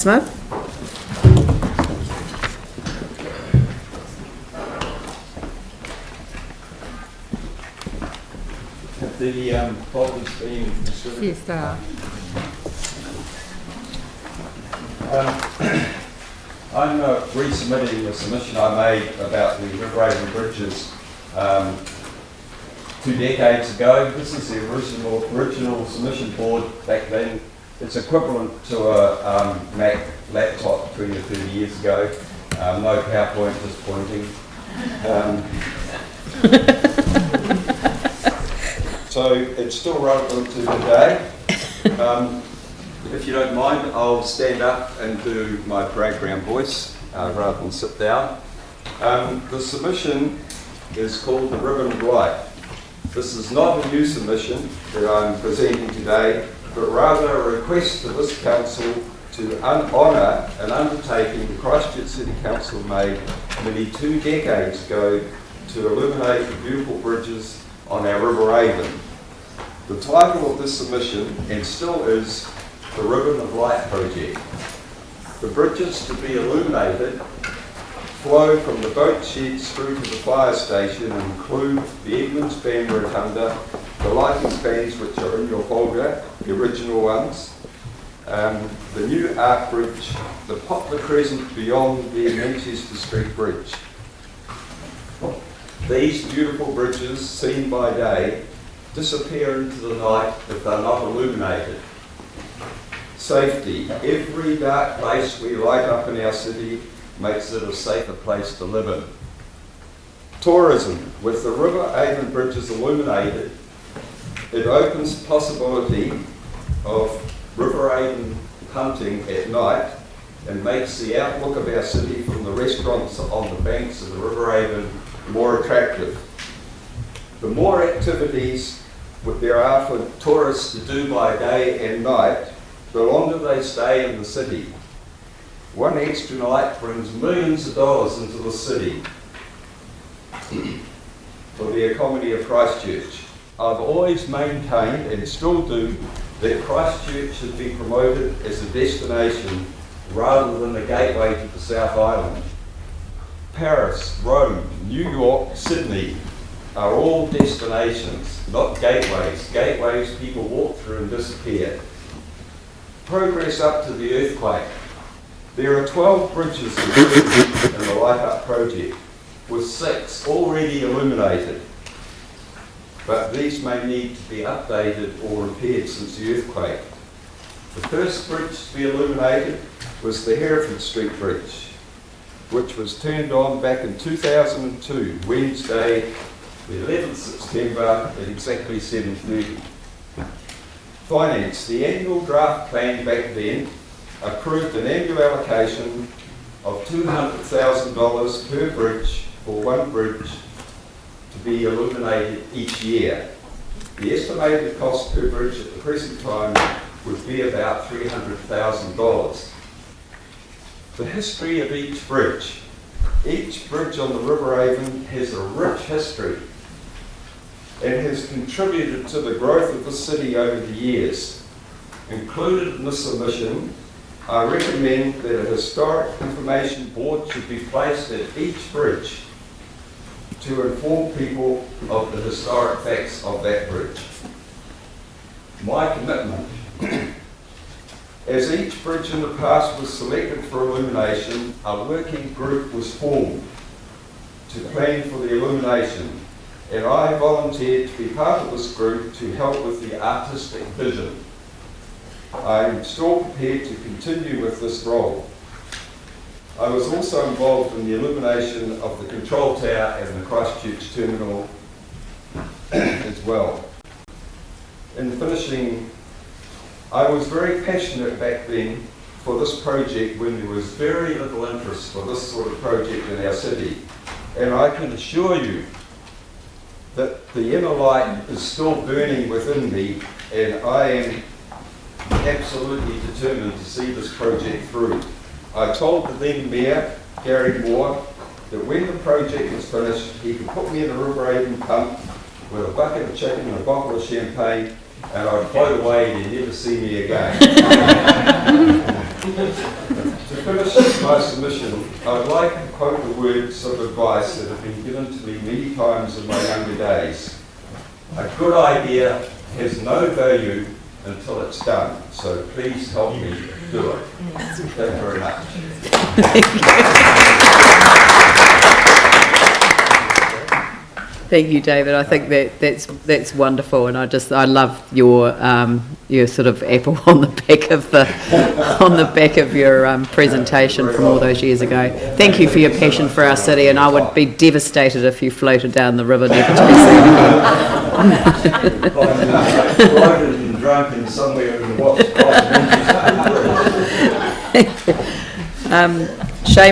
Smith. The folder's been distributed. Yes, there are. I'm resubmitting the submission I made about the River Avon bridges 2 decades ago. This is the original submission board back then. It's equivalent to a Mac laptop 20 or 30 years ago. No PowerPoint, just pointing. So it's still relevant to today. If you don't mind, I'll stand up and do my program voice rather than sit down. The submission is called the Ribbon of Light. This is not a new submission that I'm presenting today, but rather a request to this council to honour an undertaking the Christchurch City Council made nearly 2 decades ago to illuminate the beautiful bridges on our River Avon. The title of this submission, and still is, the Ribbon of Light Project. The bridges to be illuminated flow from the boat sheds through to the fire station and include the Edmonds Band Rotunda, the lighting spans which are in your folder, the original ones, the new Arc Bridge, the Poplar Crescent beyond the Manchester Street Bridge. These beautiful bridges, seen by day, disappear into the night if they're not illuminated. Safety. Every dark place we light up in our city makes it a safer place to live in. Tourism. With the River Avon bridges illuminated, it opens the possibility of River Avon hunting at night and makes the outlook of our city from the restaurants on the banks of the River Avon more attractive. The more activities there are for tourists to do by day and night, the longer they stay in the city. One extra night brings millions of dollars into the city for the economy of Christchurch. I've always maintained, and still do, that Christchurch should be promoted as a destination rather than a gateway to the South Island. Paris, Rome, New York, Sydney are all destinations, not gateways. Gateways people walk through and disappear. Progress up to the earthquake. There are 12 bridges in the Light Up project, with 6 already illuminated. But these may need to be updated or repaired since the earthquake. The first bridge to be illuminated was the Hereford Street Bridge, which was turned on back in 2002, Wednesday, the 11th September at exactly 7:30. Finance. The annual draft plan back then approved an annual allocation of $200,000 per bridge for one bridge to be illuminated each year. The estimated cost per bridge at the present time would be about $300,000. The history of each bridge. Each bridge on the River Avon has a rich history and has contributed to the growth of the city over the years. Included in this submission, I recommend that a historic information board should be placed at each bridge to inform people of the historic facts of that bridge. My commitment. As each bridge in the past was selected for illumination, a working group was formed to plan for the illumination, and I volunteered to be part of this group to help with the artistic vision. I am still prepared to continue with this role. I was also involved in the illumination of the control tower and the Christchurch terminal as well. In finishing, I was very passionate back then for this project when there was very little interest for this sort of project in our city. And I can assure you that the inner light is still burning within me, and I am absolutely determined to see this project through. I told the then Mayor, Gary Moore, that when the project was finished, he could put me in a River Avon pump with a bucket of chicken and a bottle of champagne, and I'd float away and he'd never see me again. To finish my submission, I would like to quote the words of advice that have been given to me many times in my younger days. A good idea has no value until it's done, so please help me do it. Thank you very much. Thank you, David. I think that's wonderful, and I love your sort of apple on the back of your presentation from all those years ago. Thank you for your passion for our city, and I would be devastated if you floated down the river never to be seen again. Floated and drunk in somewhere in the watch. Shame.